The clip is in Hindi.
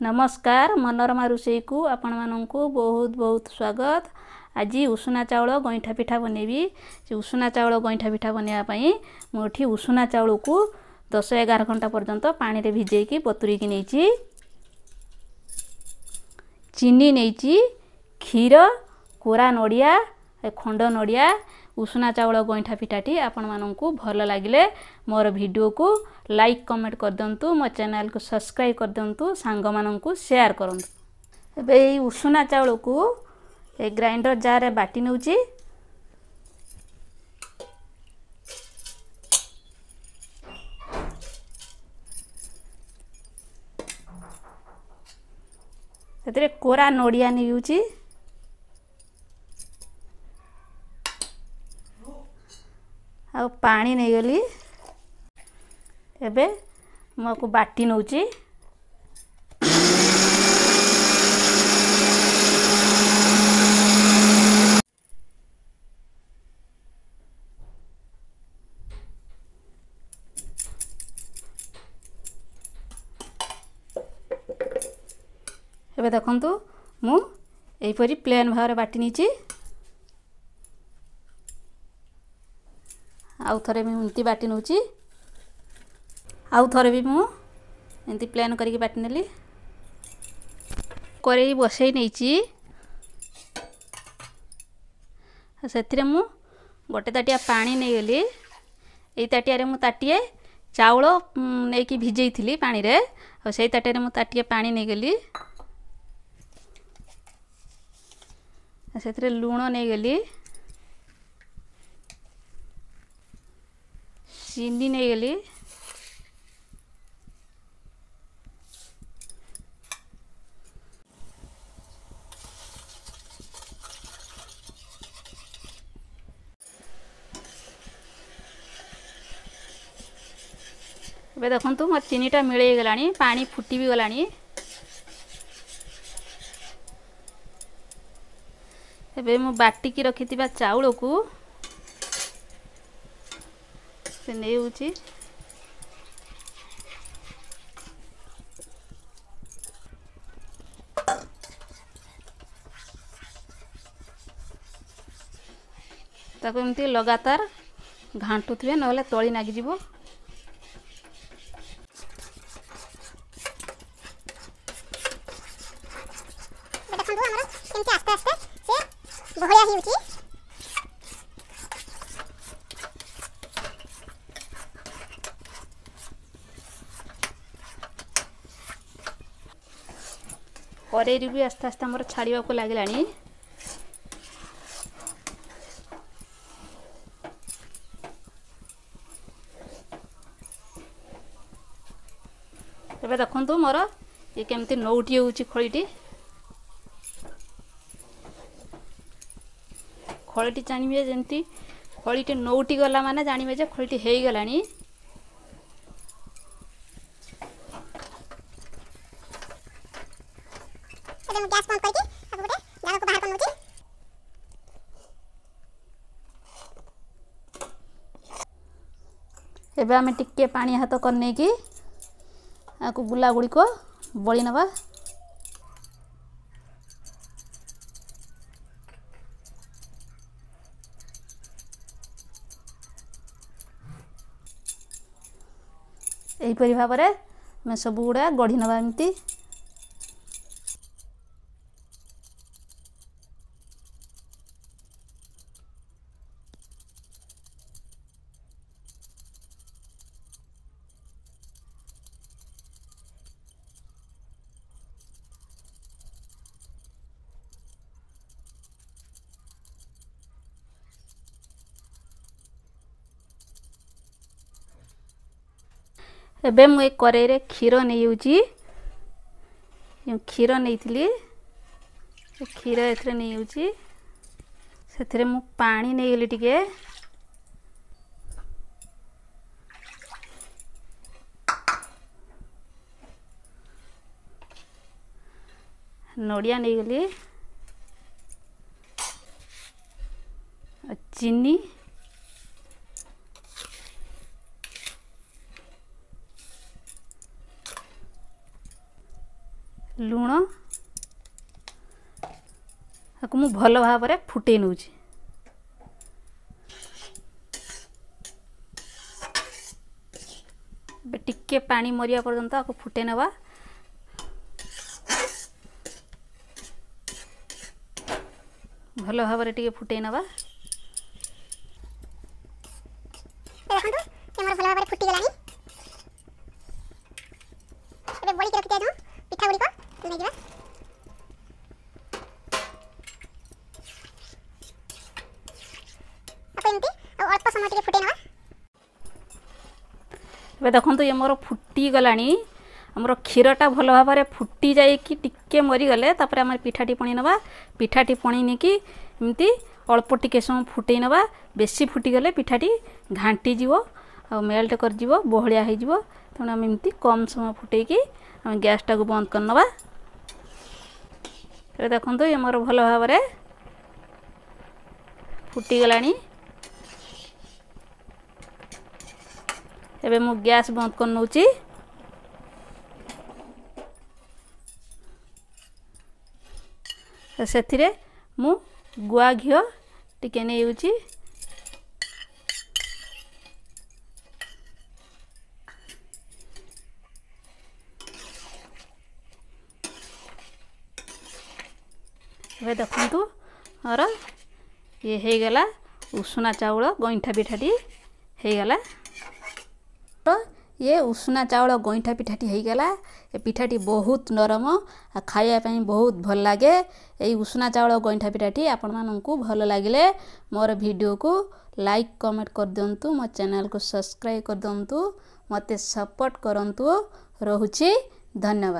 नमस्कार मनोरमा रोषेई को आपण माननकु बहुत बहुत स्वागत। आज उषुना चाउल गईठा पिठा बनैबी। उषुना चाउल गईठा पिठा बनैबा पई मोठी उषुना चाउल को 10-11 घंटा पर्यंत पानी रे भिजेकी बतुरी की नैची। चीनी नैची, क्षीर, कोरा नडिया, खंड नडिया। उषुना चाउल गईठा पिठाटी आपण माननकु भल लागिले मोर वीडियो को लाइक कमेंट कर दंतु, मो चैनल को सब्सक्राइब कर दंतु, सांग माननकु शेयर करंतु। एबे ई उषुना चाउल को ए ग्राइंडर जार रे बाटी नउची। सेतरे कोरा नडिया नेउची, आ पानी नहीं गली। एबे मको बाटी नउची। एबे देखंतु मु एपरी प्लेन भाव बाटी नीची। आउ थरे भी उंती बाटी नउची। आउ थरे भी मु एंती प्लेन करके बाटी नेली। करेई बसई नैची। सेथिरे मु गोटे ताटिया पानी नै गली। एई ताटिया रे मु ताटिए चाउल नै की भिजेई थिली पानी रे। आ सेई ताटिया रे मु ताटिए पानी नै गली। सेथिरे लूण नै गली, चीनी नै गली, एबे देखंतु मोर चीनीटा मिलई गलानी, पानी फुटी भी गलानी। एबे मु बाटी की रखितिबा चाउल को से नेउची। ताको एमती लगातार घांटुथिबे नहले तळी नागी जिवो। देखंतु हमर एमती आस्ते आस्ते से बहया हिउची। करेरी भी आस्ते आस्ते हमर छाड़ीबा को लागलानी। एबे देखंतु मोर ये केमती नौटी होउची खळीटी। खळीटी जानिबे जेंती खळीटी नौटी गला माने जानिबे जे खळीटी हेई गलानी। एबे मु गैस बंद करके अब गोटे जागा को बाहर करनउची। एबे हमें टिक्के पानी हाथ करने की आको गुला गुड़ी को बड़ी नवा। एही परि भाबरे मैं सब गुड़ा गढ़ी नवा एमती। एबे मु एक करेई रे क्षीर नै यूची। क्षीर नैथिली, क्षीर एथरे नै यूची। सेथरे मु पानी नै गली टिके। नडिया नै गली, चीनी, लुण ताकू मु भल भाव में फुटे नउची। टिके पानी मरिया पर्यंत आपको फुटे नवा। भल भाव में टिके फुटे नवा। देखंतु हमर भल भाव में फुटी गलानी। एबे बड़ी के रखिते दो पिठा गुडी को नै दिबा। अपन एंती अल्प समय टिके फुटे नवा। ए देखो ये मोर फुटी गलानी। हमर क्षीरटा भल भाव में फुटी जाए कि टिके मरी गले तापर हम पिठाटी पणी नवा। पिठाटी पणी ने कि एमती अल्प टिके समय फुटे नवा। बेसी फुटी गले पिठाटी घांटी जीवो आ मेल्ट कर जीवो बहलिया हे जीवो। तण हम एमती कम समय फुटे कि हम गैस टा को बंद कर नवा। ए देखो ये मोर भल भाव में फुटी गलानी। एबे मु गैस बंद कर नउची। सेथिरे मु गुआ घियो टिके नै उची। एबे देखंतु और ये हे गला उषुना चाउल गइंठा पिठाटी हे गला। तो ये उषुना चाउल गइंठा पिठाटी हो गला। ये पिठाटी बहुत नरम आ खाया ପାଇଁ बहुत भल लागे। एई उषुना चाउल गइंठा पिठाटी आपण माननकु भल लागिले मोर वीडियो को लाइक कमेंट कर दियंतु। मो चैनल को सब्सक्राइब कर दियंतु। मते सपोर्ट करंतु। रहुची धन्यवाद।